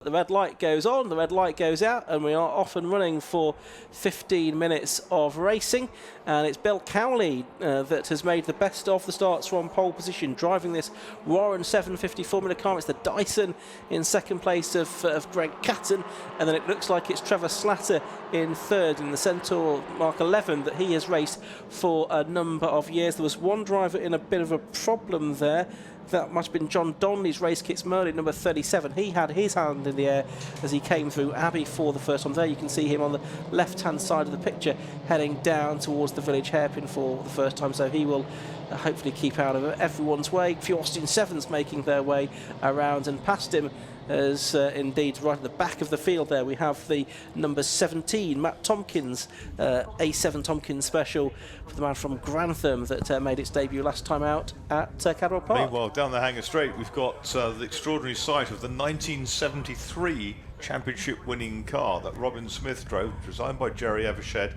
The red light goes on, the red light goes out, and we are off and running for 15 minutes of racing. And it's Bill Cowley that has made the best of the starts from pole position, driving this Warren 750 Formula car. It's the Dyson in second place of Greg Catton, and then it looks like it's Trevor Slatter in third in the Centaur Mark 11 that he has raced for a number of years. There was one driver in a bit of a problem there. That must have been John Donnelly's race kits Merlin, number 37. He had his hand in the air as he came through Abbey for the first time. There you can see him on the left-hand side of the picture heading down towards the village hairpin for the first time. So he will hopefully keep out of everyone's way. A few Austin 7s making their way around and past him. As indeed right at the back of the field there we have the number 17 Matt Tompkins, A7 Tompkins special for the man from Grantham that made its debut last time out at Cadwell Park. Meanwhile, down the Hanger Straight we've got the extraordinary sight of the 1973 championship winning car that Robin Smith drove, designed by Jerry Evershed.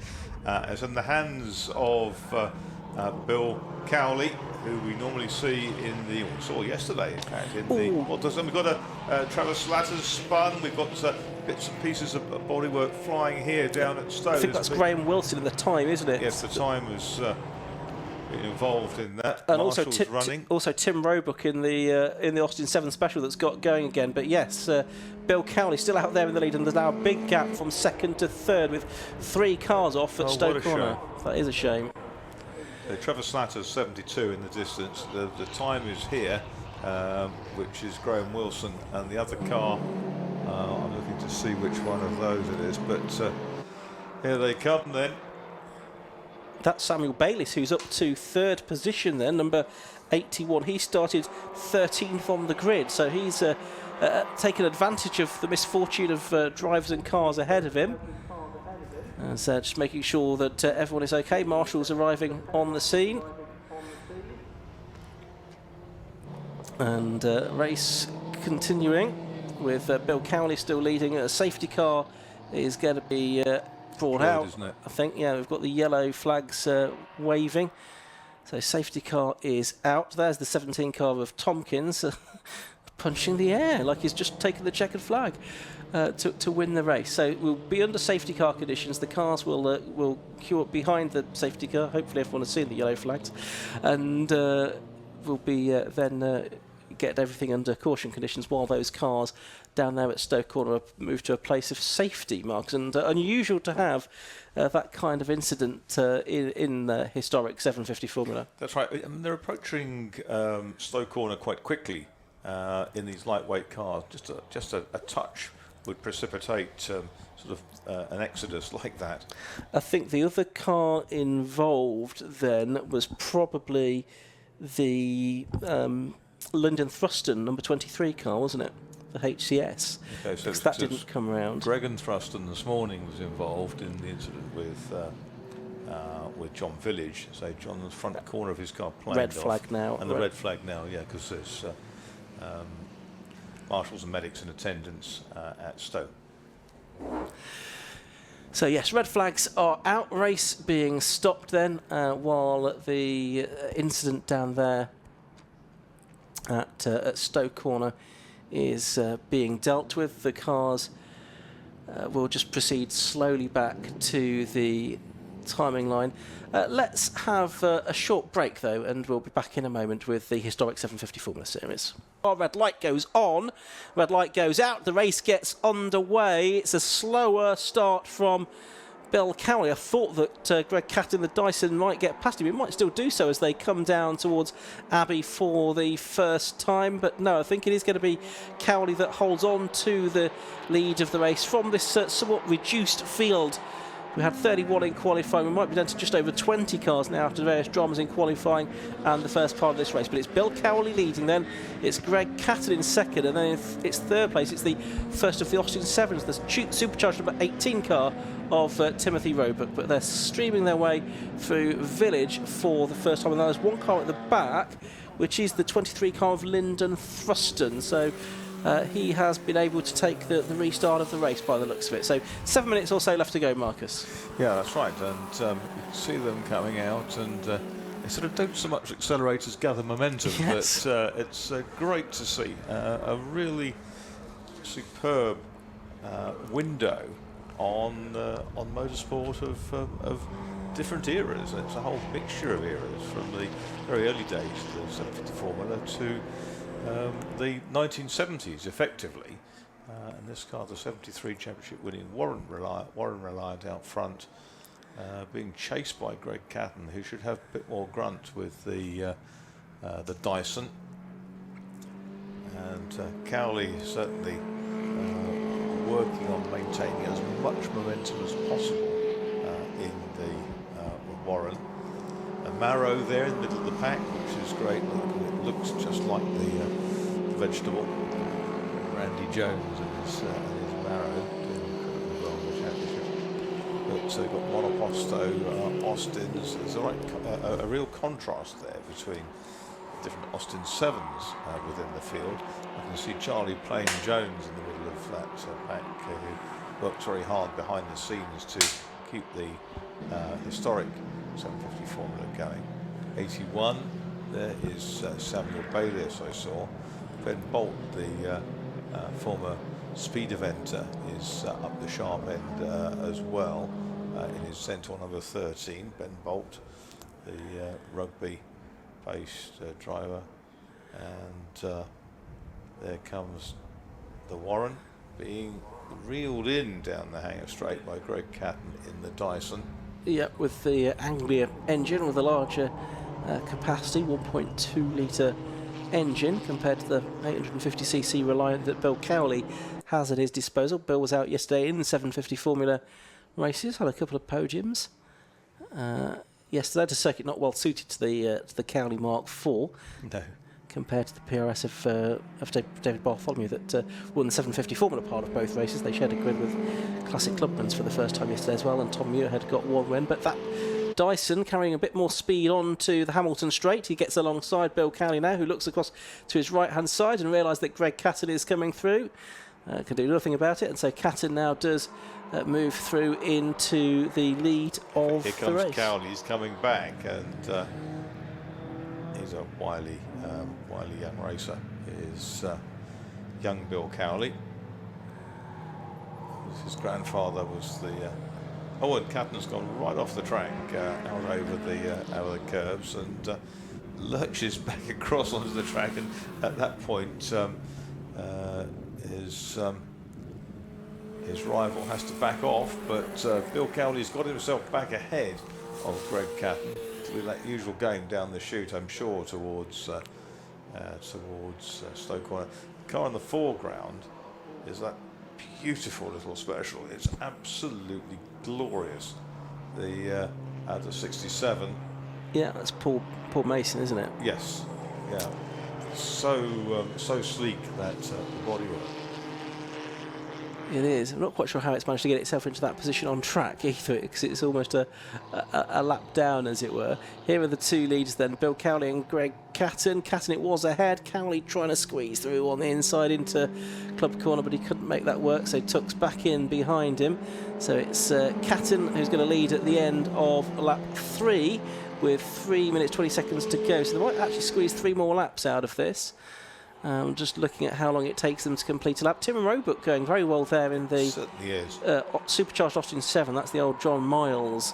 It's in the hands of Bill Cowley, who we normally see in the, we saw yesterday in fact, in the, what does, and we've got a Trevor Slatter's spun, we've got bits and pieces of bodywork flying here down at Stowe. I think that's Graham Wilson in the time, isn't it? Yes, the time was involved in that. And also Tim Roebuck in the Austin 7 special that's got going again. But yes, Bill Cowley still out there in the lead, and there's now a big gap from second to third with 3 cars off at Stowe Corner. That is a shame. Trevor Slatter's 72 in the distance. The time is here, which is Graham Wilson, and the other car, I'm looking to see which one of those it is, but here they come then. That's Samuel Bayliss, who's up to third position then, number 81. He started 13th on the grid, so he's taken advantage of the misfortune of drivers and cars ahead of him. And just making sure that everyone is okay. Marshall's arriving on the scene. And race continuing with Bill Cowley still leading. A safety car is going to be brought out, isn't it? I think, yeah, we've got the yellow flags waving. So safety car is out. There's the 17 car of Tompkins punching the air like he's just taken the checkered flag to win the race. So we'll be under safety car conditions. The cars will queue up behind the safety car. Hopefully everyone has seen the yellow flags, and we'll be then get everything under caution conditions while those cars down there at Stowe Corner move to a place of safety, Marks. And unusual to have that kind of incident in the historic 750 Formula. That's right. I mean, they're approaching Stowe Corner quite quickly in these lightweight cars. Just a touch would precipitate sort of an exodus like that. I think the other car involved then was probably the London Thruston number 23 car, wasn't it? The HCS. Okay, so that didn't come around. Greg and Thruston this morning was involved in the incident with John Village. So John's front corner of his car planed red flag off, now. And the red flag now, yeah, because there's marshals and medics in attendance at Stowe. So yes, red flags are out. Race being stopped then while the incident down there at Stowe Corner is being dealt with. The cars will just proceed slowly back to the timing line. Let's have a short break though, and we'll be back in a moment with the historic 750 Formula Series. Our red light goes on, red light goes out, the race gets underway. It's a slower start from Bill Cowley. I thought that Greg Catton, the Dyson, might get past him. He might still do so as they come down towards Abbey for the first time, but no, I think it is going to be Cowley that holds on to the lead of the race from this somewhat reduced field. We had 31 in qualifying. We might be down to just over 20 cars now after various dramas in qualifying and the first part of this race. But it's Bill Cowley leading then. It's Greg Catton in second. And then it's third place. It's the first of the Austin 7s, the supercharged number 18 car of Timothy Roebuck. But they're streaming their way through Village for the first time. And there's one car at the back, which is the 23 car of Lyndon Thruston. So he has been able to take the restart of the race by the looks of it. So 7 minutes or so left to go, Marcus. Yeah, that's right. And you can see them coming out, and they sort of don't so much accelerate as gather momentum. Yes. But it's great to see a really superb window on motorsport of different eras. It's a whole mixture of eras, from the very early days of the 750 Formula to the 1970s, effectively. And this car, the 73 championship winning Warren Reliant out front, being chased by Greg Catton, who should have a bit more grunt with the Dyson. And Cowley certainly working on maintaining as much momentum as possible in the Warren. A Marrow there in the middle of the pack, which is great. It looks just like the vegetable. Randy Jones and his Marrow doing well in the championship. But got Monoposto, Austin's. There's a real contrast there between different Austin 7s within the field. I can see Charlie Plain Jones in the middle of that pack, who works very hard behind the scenes to keep the historic 750 Formula going. 81, there is Samuel Bayliss, I saw. Ben Bolt, the former speed eventer, is up the sharp end as well in his Centaur number 13. Ben Bolt, the rugby-based driver. And there comes the Warren, being reeled in down the hangar straight by Greg Catton in the Dyson. Yep, with the Anglia engine with a larger capacity, 1.2 litre engine compared to the 850cc Reliant that Bill Cowley has at his disposal. Bill was out yesterday in the 750 Formula races, had a couple of podiums. Yesterday, the circuit not well suited to the Cowley Mark IV. No. Compared to the PRS of David Bartholomew that won the 750 Formula part of both races. They shared a grid with Classic Clubmans for the first time yesterday as well, and Tom Muirhead got one win. But that Dyson carrying a bit more speed on to the Hamilton Straight. He gets alongside Bill Cowley now, who looks across to his right-hand side and realised that Greg Catton is coming through. Can do nothing about it, and so Catton now does move through into the lead of the race. Here comes Cowley, he's coming back, and he's a wily young racer. Is young Bill Cowley. His grandfather was the. And Catton's gone right off the track, out over the curves, and lurches back across onto the track. And at that point, his rival has to back off. But Bill Cowley's got himself back ahead of Greg Catton. With that usual game down the chute, I'm sure, towards Stoke Corner. The car in the foreground is that beautiful little special. It's absolutely glorious. The out of 67. Yeah, that's Paul Mason, isn't it? Yes. Yeah. So sleek, that bodywork. It is. I'm not quite sure how it's managed to get itself into that position on track either, because it's almost a lap down, as it were. Here are the two leaders then, Bill Cowley and Greg Catton. Catton, it was ahead. Cowley trying to squeeze through on the inside into Club Corner, but he couldn't make that work, so Tuck's back in behind him. So it's Catton who's going to lead at the end of lap 3 with 3 minutes 20 seconds to go. So they might actually squeeze 3 more laps out of this. Just looking at how long it takes them to complete a lap. Tim Roebuck going very well there in the supercharged Austin 7. That's the old John Miles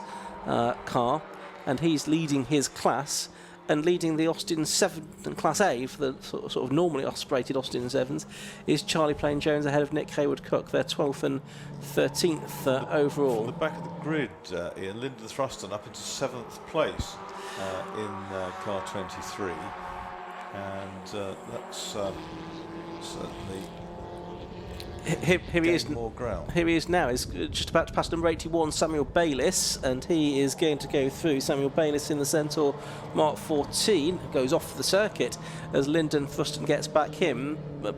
car, and he's leading his class and leading the Austin 7 and Class A for the sort of normally operated Austin 7s is Charlie Plain Jones ahead of Nick Hayward-Cook. They're 12th and 13th overall. From the back of the grid, Ian, Lyndon Thruston up into 7th place in car 23. And that's certainly here he is. More ground. Here he is now. He's just about to pass number 81, Samuel Bayliss, and he is going to go through. Samuel Bayliss in the Centaur Mark 14 goes off the circuit as Lyndon Thruston gets back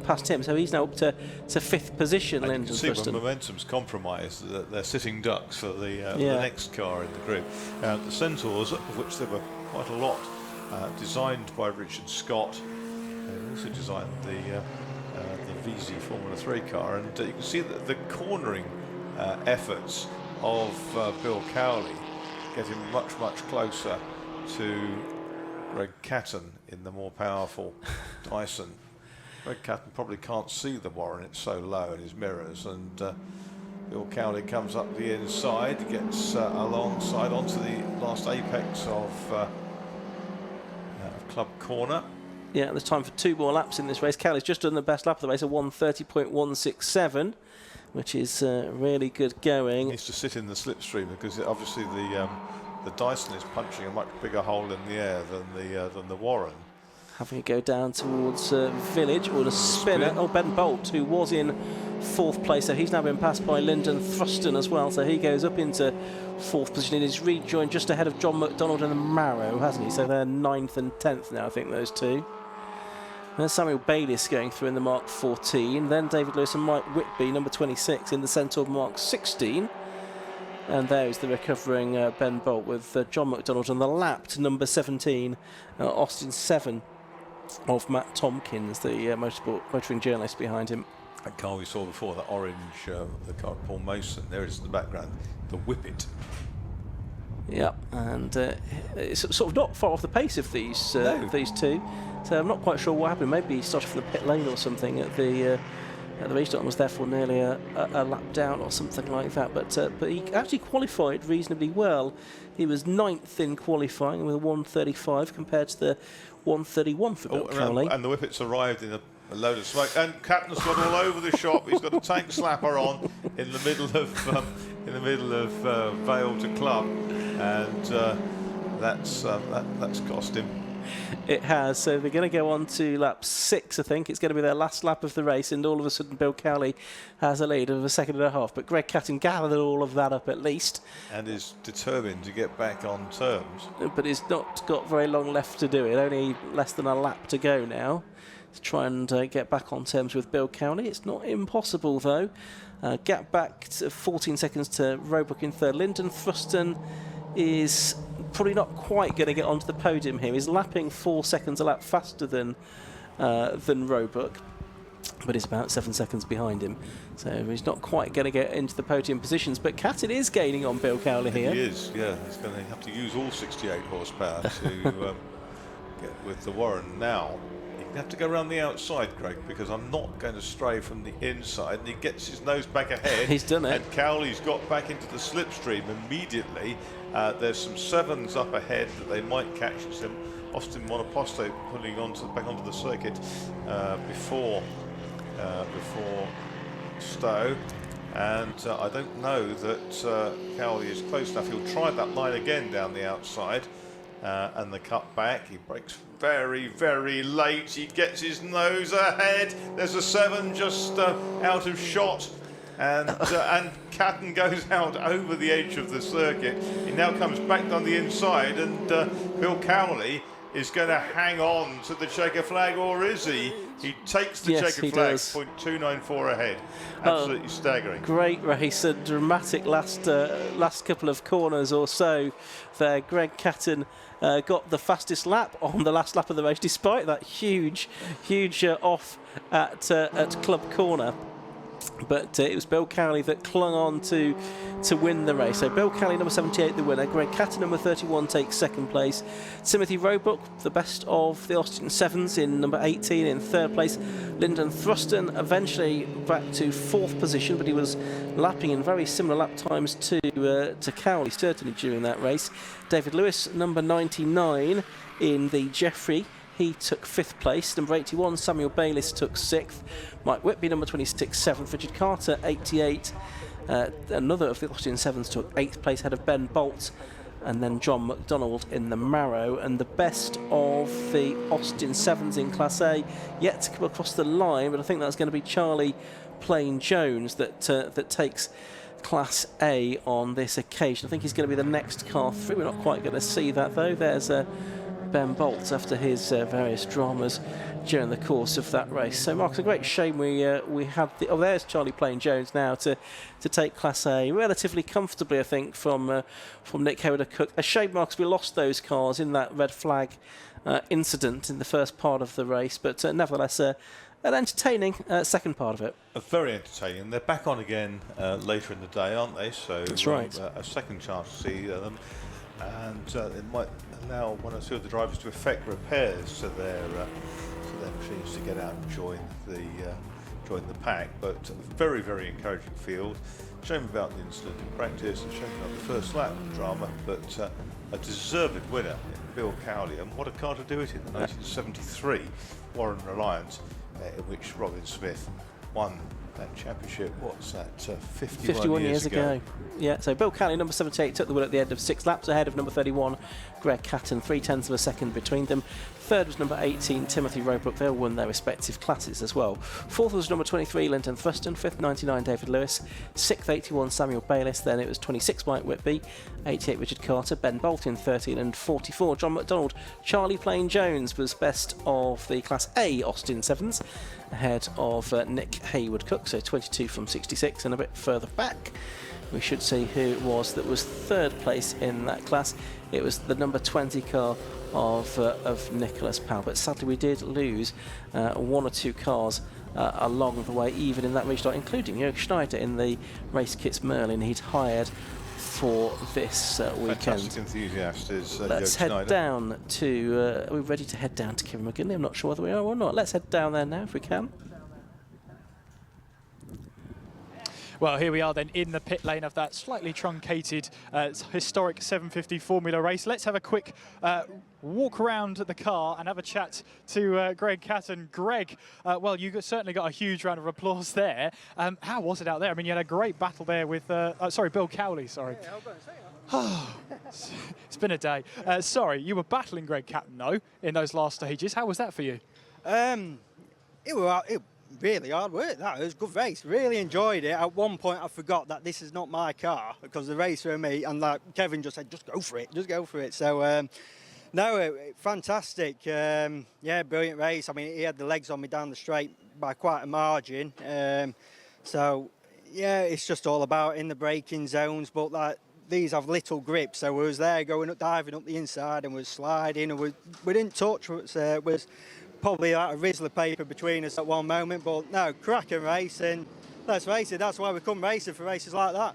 past him. So he's now up to 5th position. And Lyndon you can see Thruston. when momentum's compromised, they're sitting ducks for the next car in the group. The Centaurs, of which there were quite a lot. Designed by Richard Scott, who also designed the VZ Formula 3 car, and you can see that the cornering efforts of Bill Cowley getting much closer to Greg Catton in the more powerful Dyson. Greg Catton probably can't see the Warren, it's so low in his mirrors, and Bill Cowley comes up the inside, gets alongside onto the last apex of Club Corner. Yeah, there's time for 2 more laps in this race. Cowley's just done the best lap of the race, a 1:30.167, which is really good going. He needs to sit in the slipstream because obviously the Dyson is punching a much bigger hole in the air than the Warren. Having it go down towards Village, or the spinner. Oh, Ben Bolt, who was in 4th place, so he's now been passed by Lyndon Thruston as well, so he goes up into 4th position. He's rejoined just ahead of John McDonald and the Marrow, hasn't he? So they're 9th and 10th now, I think, those two. There's Samuel Bayliss going through in the Mark 14, then David Lewis and Mike Whitby, number 26, in the Centaur Mark 16. And there's the recovering Ben Bolt with John McDonald on the lapped number 17, Austin 7 of Matt Tompkins, the motoring journalist behind him. That car we saw before, that orange, the car of Paul Mason, there it is in the background, the Whippet. Yep, and it's sort of not far off the pace of these two, so I'm not quite sure what happened. Maybe he started from the pit lane or something at the restart and was therefore nearly a lap down or something like that. But he actually qualified reasonably well. He was 9th in qualifying with a 1:35 compared to the 1:31 for Bill Cowley. And the Whippets arrived in a load of smoke, and Captain's got all over the shop. He's got a tank slapper on in the middle of Vale to Club, and that's cost him. It has. So they're going to go on to lap 6, I think. It's going to be their last lap of the race, and all of a sudden Bill Cowley has a lead of a second and a half. But Greg Catton gathered all of that up at least. And is determined to get back on terms. But he's not got very long left to do it. Only less than a lap to go now to try and get back on terms with Bill Cowley. It's not impossible, though. Gap back to 14 seconds to Roebuck in 3rd. Lyndon Thruston is probably not quite going to get onto the podium here. He's lapping 4 seconds a lap faster than Roebuck, but he's about 7 seconds behind him. So he's not quite going to get into the podium positions. But Catton is gaining on Bill Cowley here. He is, yeah. He's going to have to use all 68 horsepower to get with the Warren now. You have to go around the outside, Greg, because I'm not going to stray from the inside. And he gets his nose back ahead. He's done it. And Cowley's got back into the slipstream immediately. There's some 7s up ahead that they might catch him. Austin Monoposto pulling back onto the circuit before Stowe. And I don't know that Cowley is close enough. He'll try that line again down the outside. And the cut back, he brakes very, very late. He gets his nose ahead. There's a 7 just out of shot, and Catton goes out over the edge of the circuit. He now comes back down the inside, and Bill Cowley is going to hang on to the checker flag, or is he? He takes the checker flag, 0.294 ahead. Absolutely staggering. Great race, a dramatic last couple of corners or so there. Greg Catton got the fastest lap on the last lap of the race, despite that huge off at Club Corner. But it was Bill Cowley that clung on to win the race. So Bill Cowley, number 78, the winner. Greg Catton, number 31, takes 2nd place. Timothy Roebuck, the best of the Austin 7s, in number 18 in 3rd place. Lyndon Thruston eventually back to 4th position, but he was lapping in very similar lap times to Cowley, certainly during that race. David Lewis, number 99 in the Jeffrey. He took 5th place. Number 81, Samuel Bayliss, took 6th. Mike Whitby, number 26, 7th. Richard Carter, 88. Another of the Austin 7s took 8th place, ahead of Ben Bolt. And then John McDonald in the Marrow. And the best of the Austin 7s in Class A yet to come across the line, but I think that's going to be Charlie Plain Jones that takes Class A on this occasion. I think he's going to be the next car through. We're not quite going to see that, though. There's Ben Bolt after his various dramas during the course of that race. So, Mark, it's a great shame we had there's Charlie Plain Jones now to take Class A relatively comfortably, I think, from Nick Hoder-Cook. A shame, Mark, because we lost those cars in that red flag incident in the first part of the race, but nevertheless an entertaining second part of it. Very entertaining. They're back on again later in the day, aren't they? So that's right. A second chance to see them, and it might allow one or two of the drivers to effect repairs to their opportunities to get out and join the pack. But very, very encouraging field. Shame about the incident in practice, and shame about the first lap drama, but a deserved winner in Bill Cowley. And what a car to do it in, the 1973 Warren Reliance, in which Robin Smith won that championship. What's that? 51 years ago. Yeah, so Bill Cowley, number 78, took the win at the end of 6 laps, ahead of number 31, Greg Catton, 0.3 of a second between them. Third was number 18, Timothy Roebuck. They all won their respective classes as well. Fourth was number 23, Linton Thruston. Fifth, 99, David Lewis. Sixth, 81, Samuel Bayliss. Then it was 26, Mike Whitby. 88, Richard Carter. Ben Bolton, 13, and 44, John McDonald. Charlie Plain Jones was best of the Class A Austin Sevens, ahead of Nick Haywood Cook, so 22 from 66. And a bit further back, we should see who it was that was third place in that class. It was the number 20 car of Nicholas Powell, but sadly we did lose one or two cars along the way, even in that restart, including Jörg Schneider in the Race Kits Merlin he'd hired for this weekend. Fantastic enthusiast is Let's Jörg head Schneider. down to, are we ready to head down to Kevin McGinley? I'm not sure whether we are or not. Let's head down there now if we can. Well, here we are then in the pit lane of that slightly truncated, historic 750 Formula race. Let's have a quick walk around the car and have a chat to Greg Catton. Greg, well, you certainly got a huge round of applause there. How was it out there? I mean, you had a great battle there with, Bill Cowley, sorry. Yeah, hold on a second. It's been a day. Sorry, you were battling Greg Catton, though, in those last stages. How was that for you? It was really hard work. That was a good race. Really enjoyed it. At one point, I forgot that this is not my car because the race for me, and like Kevin just said, just go for it, just go for it. So, no, fantastic. Yeah, brilliant race. I mean, he had the legs on me down the straight by quite a margin. So, yeah, it's just all about in the braking zones, but like these have little grips, so we was there going up, diving up the inside, and was sliding, and we didn't touch. It was probably like a Rizzler paper between us at one moment, but no, cracking race, and let's face it, that's why we come racing, for races like that.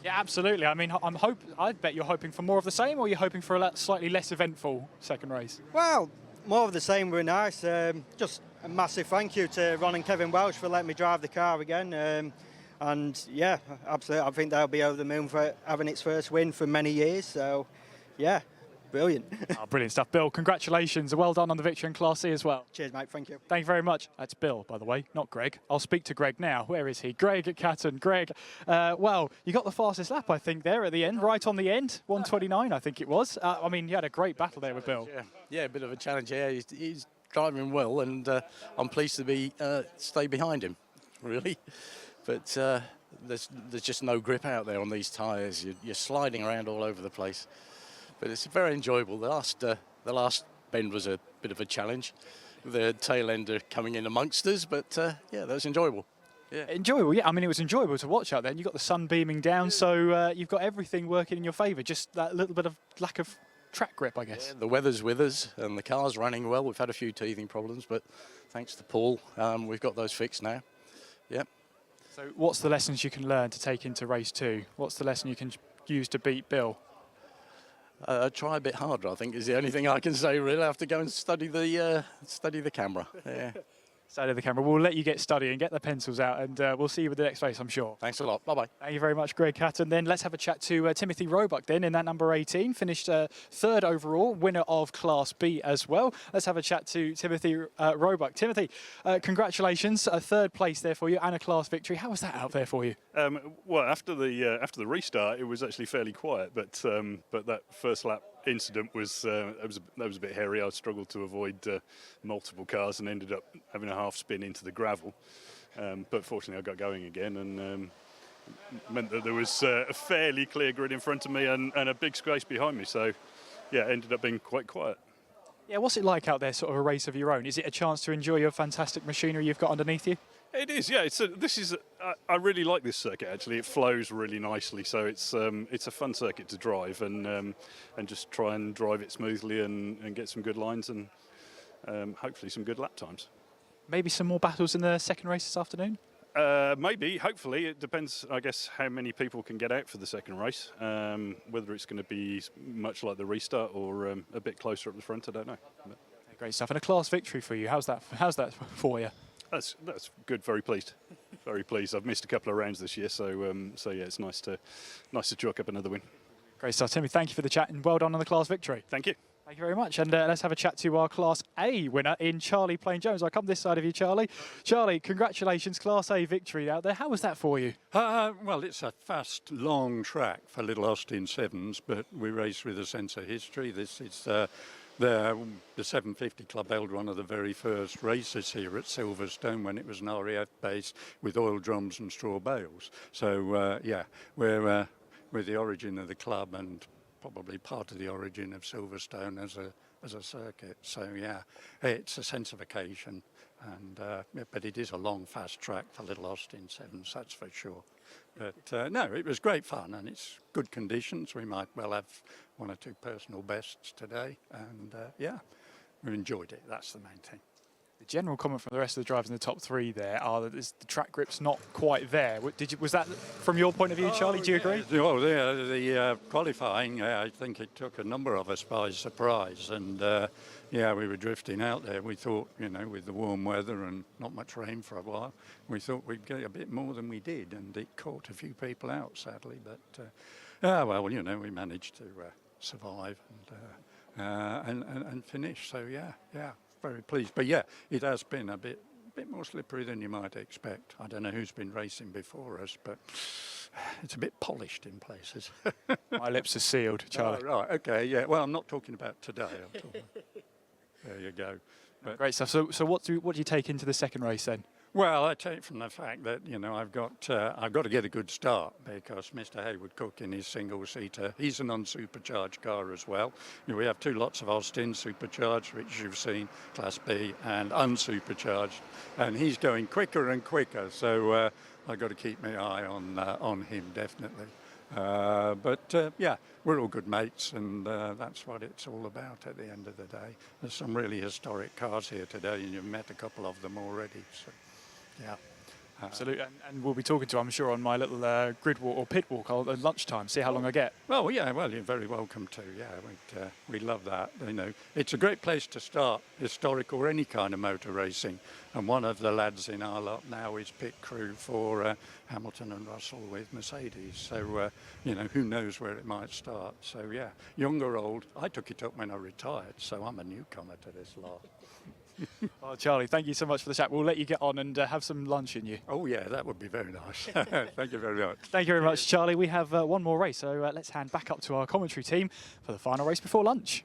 Yeah, absolutely. I mean, I bet you're hoping for more of the same, or you're hoping for a slightly less eventful second race? Well, more of the same were nice. Just a massive thank you to Ron and Kevin Welsh for letting me drive the car again. And yeah, absolutely, I think they'll be over the moon for having its first win for many years. So, yeah, brilliant. Oh, brilliant stuff. Bill, congratulations. Well done on the victory in Class C as well. Cheers, mate. Thank you. Thank you very much. That's Bill, by the way, not Greg. I'll speak to Greg now. Where is he? Greg Catton. Greg, well, you got the fastest lap, I think, there at the end, right on the end. 1:29, I think it was. I mean, you had a great battle there with Bill. Yeah, a bit of a challenge here. He's driving well, and I'm pleased to stay behind him, really. But there's just no grip out there on these tyres. You're sliding around all over the place. But it's very enjoyable. The last bend was a bit of a challenge. The tail ender coming in amongst us, but yeah, that was enjoyable. Yeah. Enjoyable, yeah. I mean, it was enjoyable to watch out there. And you've got the sun beaming down, so you've got everything working in your favour. Just that little bit of lack of track grip, I guess. Yeah, the weather's with us, and the car's running well. We've had a few teething problems, but thanks to Paul, we've got those fixed now. Yep. So what's the lessons you can learn to take into race 2? What's the lesson you can use to beat Bill? Try a bit harder, I think, is the only thing I can say, really. I have to go and study the camera. Yeah. Study the camera. We'll let you get studying, get the pencils out, and we'll see you with the next race, I'm sure. Thanks a lot. Bye-bye. Thank you very much, Greg Catton. Then let's have a chat to Timothy Roebuck then in that number 18. Finished third overall, winner of Class B as well. Let's have a chat to Timothy Roebuck. Timothy, congratulations. A third place there for you and a class victory. How was that out there for you? Well, after the restart, it was actually fairly quiet, but that first lap incident was a bit hairy. I struggled to avoid multiple cars and ended up having a half spin into the gravel. But fortunately, I got going again and meant that there was a fairly clear grid in front of me and a big space behind me. So, yeah, it ended up being quite quiet. Yeah, what's it like out there, sort of a race of your own? Is it a chance to enjoy your fantastic machinery you've got underneath you? It is, yeah. I really like this circuit. Actually, it flows really nicely, so it's a fun circuit to drive and just try and drive it smoothly and get some good lines and hopefully some good lap times. Maybe some more battles in the second race this afternoon? Maybe, hopefully. It depends, I guess, how many people can get out for the second race. Whether it's going to be much like the restart or a bit closer up the front, I don't know. Great stuff. And a class victory for you. How's that for you? That's good. Very pleased. Very pleased. I've missed a couple of rounds this year, so yeah, it's nice to chalk up another win. Great stuff. Timmy, thank you for the chat and well done on the class victory. Thank you. Thank you very much. And let's have a chat to our Class A winner in Charlie Plain-Jones. I'll come this side of you, Charlie. Charlie, congratulations, Class A victory out there. How was that for you? Well, it's a fast, long track for Little Austin Sevens, but we race with a sense of history. This is the 750 Club held one of the very first races here at Silverstone when it was an RAF base with oil drums and straw bales. So, yeah, we're the origin of the club and probably part of the origin of Silverstone as a circuit. So yeah, it's a sense of occasion, and but it is a long, fast track for Little Austin Sevens, that's for sure. But no, it was great fun, and it's good conditions. We might well have one or two personal bests today, and yeah, we enjoyed it. That's the main thing. The general comment from the rest of the drivers in the top three there are that the track grip's not quite there. Was that from your point of view, Charlie? Do you agree? Oh, the qualifying, I think it took a number of us by surprise, and yeah, we were drifting out there. We thought, you know, with the warm weather and not much rain for a while, we thought we'd get a bit more than we did, and it caught a few people out, sadly. But well, you know, we managed to survive and finish. So yeah. Very pleased, but yeah, it has been a bit more slippery than you might expect. I don't know who's been racing before us, but it's a bit polished in places. My lips are sealed, Charlie. Oh, right, okay, yeah. Well, I'm not talking about today. There you go. But great stuff. So what do you take into the second race then? well, I take from the fact that, you know, I've got to get a good start because Mr. Haywood Cook in his single-seater, he's an unsupercharged car as well. You know, we have two lots of Austin supercharged, which you've seen, Class B, and unsupercharged, and he's going quicker and quicker. So I've got to keep my eye on him definitely. But yeah, we're all good mates, and that's what it's all about at the end of the day. There's some really historic cars here today, and you've met a couple of them already. So, yeah. Absolutely, and we'll be talking to, I'm sure, on my little grid walk or pit walk at lunchtime, see how long I get. Well, yeah, well, you're very welcome to. Yeah, we love that. You know, it's a great place to start, historic or any kind of motor racing. And one of the lads in our lot now is pit crew for Hamilton and Russell with Mercedes. So, you know, who knows where it might start. So, yeah, young or old. I took it up when I retired, so I'm a newcomer to this lot. Oh, Charlie, thank you so much for the chat. We'll let you get on and have some lunch in you. Oh, yeah, that would be very nice. Thank you very much. Thank you very much, Charlie. We have one more race, so let's hand back up to our commentary team for the final race before lunch.